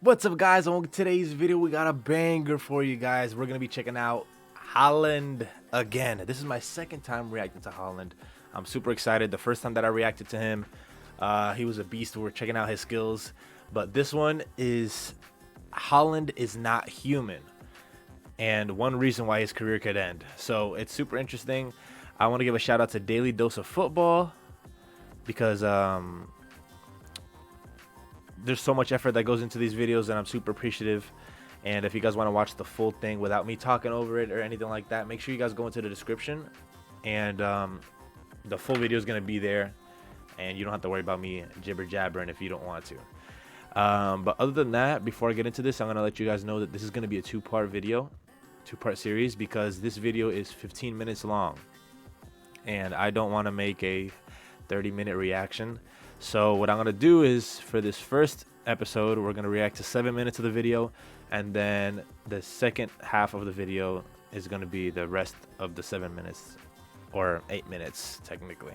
What's up, guys? On today's video, we got a banger for you guys. We're going to be checking out Haaland again. This is my second time reacting to Haaland. I'm super excited. The first time that I reacted to him, he was a beast. We're checking out his skills. But this one is Haaland Is Not Human. And one reason why his career could end. So it's super interesting. I want to give a shout out to Daily Dose of Football because there's so much effort that goes into these videos, and I'm super appreciative. And if you guys want to watch the full thing without me talking over it or anything like that, make sure you guys go into the description, and the full video is going to be there, and you don't have to worry about me jibber jabbering if you don't want to. But other than that, before I get into this, I'm going to let you guys know that this is going to be a two-part series, because this video is 15 minutes long, and I don't want to make a 30-minute reaction. So what I'm going to do is, for this first episode, we're going to react to 7 minutes of the video, and then the second half of the video is going to be the rest of the 7 minutes, or 8 minutes technically.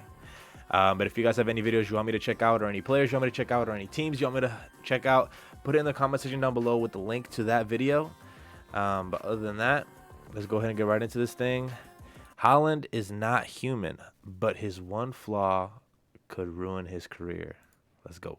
But if you guys have any videos you want me to check out, or any players you want me to check out, or any teams you want me to check out, put it in the comment section down below with the link to that video. But other than that, let's go ahead and get right into this thing. Haaland is not human, but his one flaw could ruin his career. Let's go.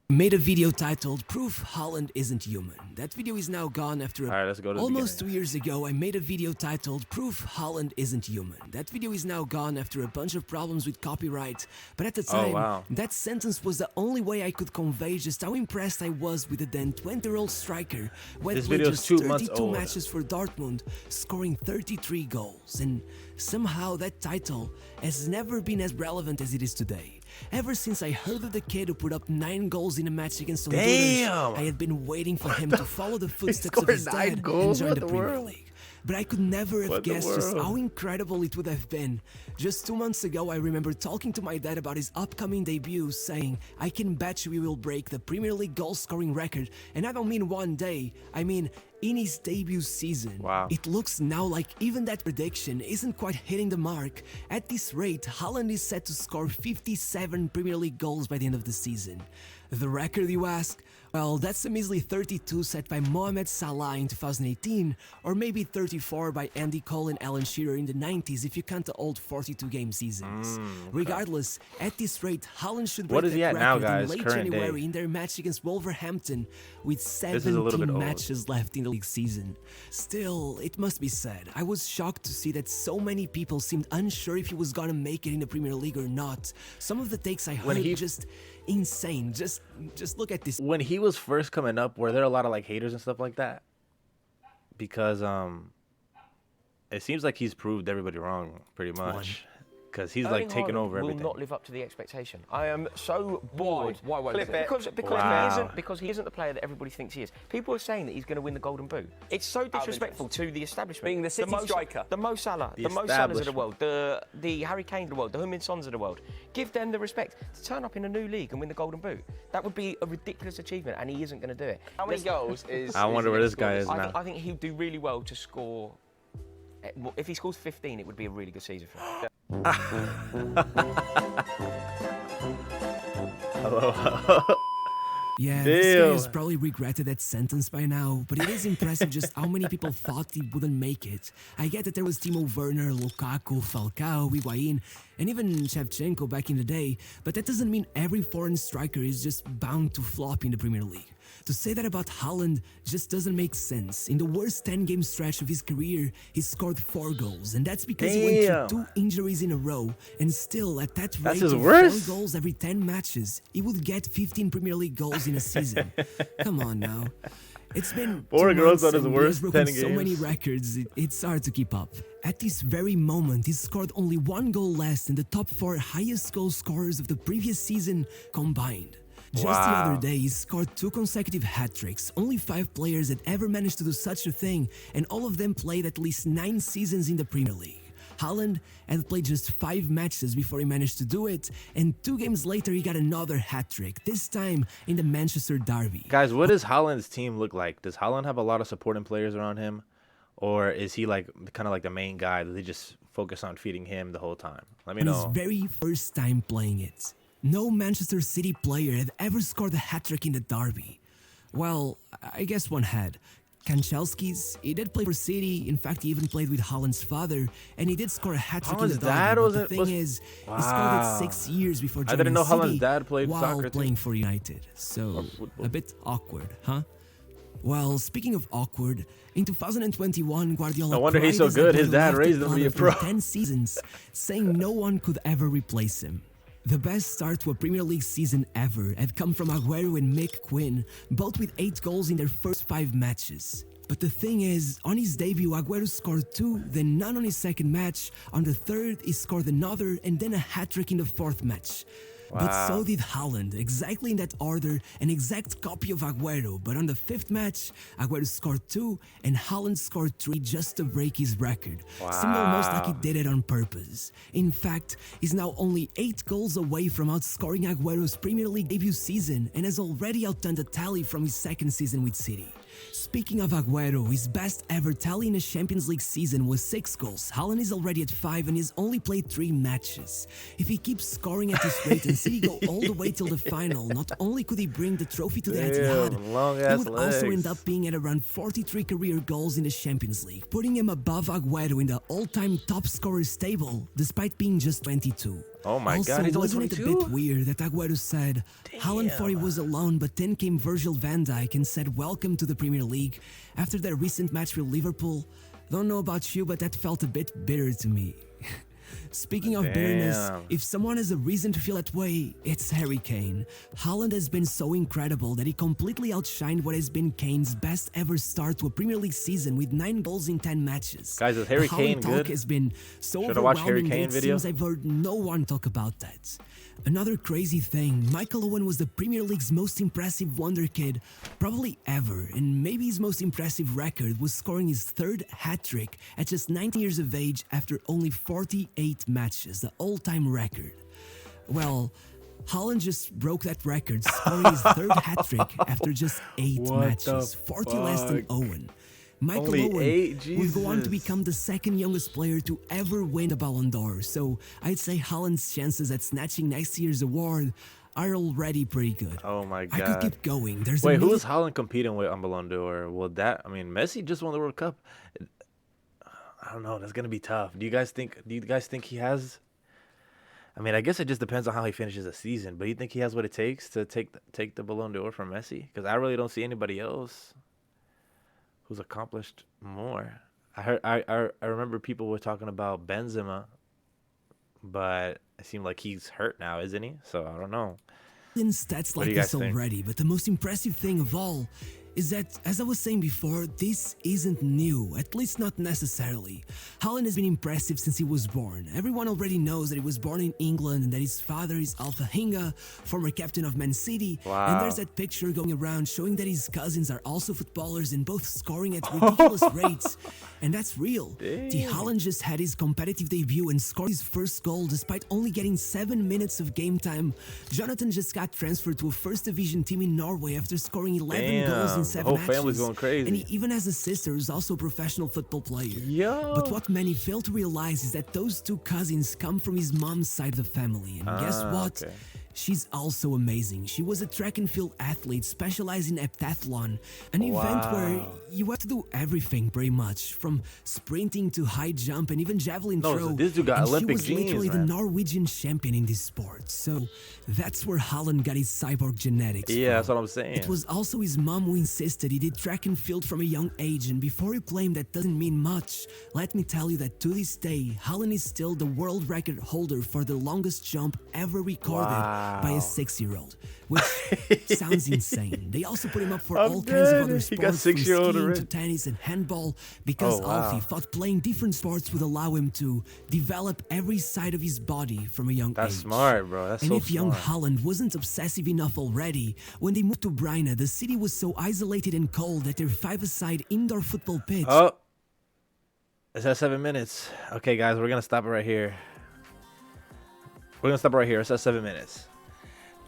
Made a video titled Proof Haaland Isn't Human. That video is now gone after let's go to almost 2 years ago. I made a video titled Proof Haaland Isn't Human. That video is now gone after a bunch of problems with copyright, but at the time, that sentence was the only way I could convey just how impressed I was with the then 20-year-old striker who had played just 32 matches for Dortmund, scoring 33 goals. And somehow that title has never been as relevant as it is today. Ever since I heard of the kid who put up 9 goals in a match against Honduras, I had been waiting for him to follow the footsteps of his dad and join the Premier League. But I could never have guessed just how incredible it would have been. Just 2 months ago, I remember talking to my dad about his upcoming debut, saying, I can bet you we will break the Premier League goal-scoring record, and I don't mean one day, I mean in his debut season. Wow. It looks now like even that prediction isn't quite hitting the mark. At this rate, Haaland is set to score 57 Premier League goals by the end of the season. The record, you ask? Well, that's a measly 32 set by Mohamed Salah in 2018, or maybe 34 by Andy Cole and Alan Shearer in the 90s if you count the old 42-game seasons. Regardless, at this rate, Haaland should break that record in late January in their match against Wolverhampton with 17 matches left in the league season. Still, it must be said, I was shocked to see that so many people seemed unsure if he was gonna make it in the Premier League or not. Some of the takes I heard just insane. Just look at this. When he was first coming up, were there a lot of like haters and stuff like that? Because it seems like he's proved everybody wrong pretty much. Because he's like taking over everything. Will not live up to the expectation. I am so bored. Why won't it? Because he isn't the player that everybody thinks he is. People are saying that he's going to win the Golden Boot. It's so disrespectful to the establishment. Being the City striker. The Mo Salah, the Mo Salahs of the world, the Harry Kanes of the world, the Heung-min Sons of the world. Give them the respect to turn up in a new league and win the Golden Boot. That would be a ridiculous achievement, and he isn't going to do it. How many goals is... I wonder where this guy is now. I think he'd do really well to score... If he scores 15, it would be a really good season for him. Yeah, this guy has probably regretted that sentence by now, but it is impressive just how many people thought he wouldn't make it. I get that there was Timo Werner, Lukaku, Falcao, Higuain, and even Shevchenko back in the day, but that doesn't mean every foreign striker is just bound to flop in the Premier League. To say that about Haaland just doesn't make sense. In the worst 10-game stretch of his career, he scored 4 goals, and that's because he went through 2 injuries in a row, and still, at that rate of 4 goals every 10 matches, he would get 15 Premier League goals in a season. Come on now. It's been 4 goals on his worst 10 games. So many records, it's hard to keep up. At this very moment, he scored only 1 goal less than the top 4 highest goal scorers of the previous season combined. Just the other day, he scored 2 consecutive hat-tricks. Only 5 players had ever managed to do such a thing, and all of them played at least 9 seasons in the Premier League. Haaland had played just 5 matches before he managed to do it, and 2 games later he got another hat-trick, this time in the Manchester derby. Guys, what does Haaland's team look like? Does Haaland have a lot of supporting players around him? Or is he like kind of like the main guy that they just focus on feeding him the whole time? Let me know. His very first time playing it. No Manchester City player had ever scored a hat-trick in the derby. Well, I guess one had. Kanchelskis, he did play for City. In fact, he even played with Haaland's father, and he did score a hat-trick in the dog. But the thing is, he scored it 6 years before joining I didn't know City Haaland's dad played while soccer playing for United. So, a bit awkward, huh? Well, speaking of awkward, in 2021, Guardiola no wonder he's so good. His dad raised him to be a pro. 10 seasons, saying no one could ever replace him. The best start to a Premier League season ever had come from Aguero and Mick Quinn, both with 8 goals in their first 5 matches. But the thing is, on his debut, Aguero scored 2, then none on his second match. On the third, he scored another, and then a hat-trick in the 4th match. Wow. But so did Haaland, exactly in that order, an exact copy of Aguero. But on the 5th match, Aguero scored 2 and Haaland scored 3 just to break his record. Wow. Seemed almost like he did it on purpose. In fact, he's now only 8 goals away from outscoring Aguero's Premier League debut season and has already outdone the tally from his 2nd season with City. Speaking of Aguero, his best ever tally in a Champions League season was 6 goals. Haaland is already at 5 and he's only played 3 matches. If he keeps scoring at this rate and City go all the way till the final, not only could he bring the trophy to the Etihad, he would also end up being at around 43 career goals in the Champions League, putting him above Aguero in the all-time top scorers table, despite being just 22. Oh my also, God, he's only wasn't 22? it a bit weird that Aguero said, Haaland thought he was alone, but then came Virgil van Dijk and said welcome to the Premier League after their recent match with Liverpool? Don't know about you, but that felt a bit bitter to me. Speaking of bitterness, if someone has a reason to feel that way, it's Harry Kane. Haaland has been so incredible that he completely outshined what has been Kane's best ever start to a Premier League season with 9 goals in 10 matches. Guys, is Harry Kane good? Has been so Should I watch Harry overwhelming Kane that it video? seems I've heard no one talk about that. Another crazy thing, Michael Owen was the Premier League's most impressive wonder kid probably ever, and maybe his most impressive record was scoring his 3rd hat-trick at just 19 years of age after only 48 matches, the all-time record. Well, Haaland just broke that record, scoring his 3rd hat-trick after just 8 matches, 40 less than Owen. Michael Owen would go on to become the 2nd youngest player to ever win the Ballon d'Or, so I'd say Haaland's chances at snatching next year's award are already pretty good. Oh my God. I could keep going. Wait, who is Haaland competing with on Ballon d'Or? Well, Messi just won the World Cup. I don't know. That's gonna be tough. Do you guys think he has? I mean, I guess it just depends on how he finishes the season. But you think he has what it takes to take the Ballon d'Or from Messi? Because I really don't see anybody else who's accomplished more. I remember people were talking about Benzema, but it seemed like he's hurt now, isn't he? So I don't know. In stats like this already, but the most impressive thing of all is that, as I was saying before, this isn't new, at least not necessarily. Haaland has been impressive since he was born. Everyone already knows that he was born in England and that his father is Alpha Hinga, former captain of Man City. Wow. And there's that picture going around showing that his cousins are also footballers and both scoring at ridiculous rates. And that's real. Haaland just had his competitive debut and scored his first goal despite only getting 7 minutes of game time. Jonathan just got transferred to a first division team in Norway after scoring 11 goals in 7 matches. The whole family's going crazy. And he even has a sister who's also a professional football player. Yo. But what many fail to realize is that those 2 cousins come from his mom's side of the family. And guess what? Okay. She's also amazing. She was a track and field athlete specializing in heptathlon, an event where you have to do everything pretty much, from sprinting to high jump and even javelin throw. So this dude got Olympic genes, she was literally the Norwegian champion in this sport. So that's where Haaland got his cyborg genetics from. That's what I'm saying. It was also his mom who insisted he did track and field from a young age, and before you claim that doesn't mean much, let me tell you that to this day, Haaland is still the world record holder for the longest jump ever recorded by a 6-year-old, which sounds insane. They also put him up for all kinds of other sports, from skiing to tennis and handball, because Alfie thought playing different sports would allow him to develop every side of his body from a young age. That's smart, bro. That's and so if young Haaland wasn't obsessive enough already, when they moved to Bruyne, the city was so isolated and cold that their 5-a-side indoor football pitch... Oh, it's at 7 minutes. Okay, guys, we're going to stop it right here. It's at 7 minutes.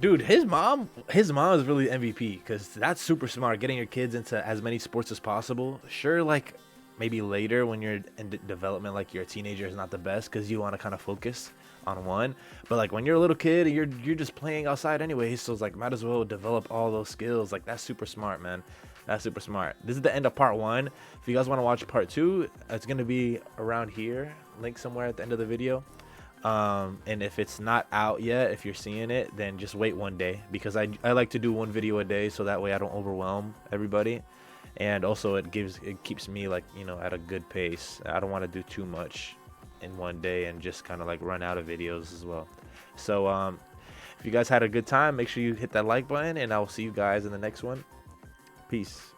Dude, his mom is really MVP, because that's super smart, getting your kids into as many sports as possible. Sure, like, maybe later when you're in development, like you're a teenager, is not the best because you want to kind of focus on one. But like when you're a little kid, you're just playing outside anyway, so it's like might as well develop all those skills. Like that's super smart, man. That's super smart. This is the end of part 1. If you guys want to watch part 2, it's gonna be around here, link somewhere at the end of the video. And if it's not out yet, if you're seeing it, then just wait one day, because I like to do one video a day, so that way I don't overwhelm everybody. And also it keeps me, like, you know, at a good pace. I don't want to do too much in one day and just kind of like run out of videos as well. So if you guys had a good time, make sure you hit that like button, and I will see you guys in the next one. Peace.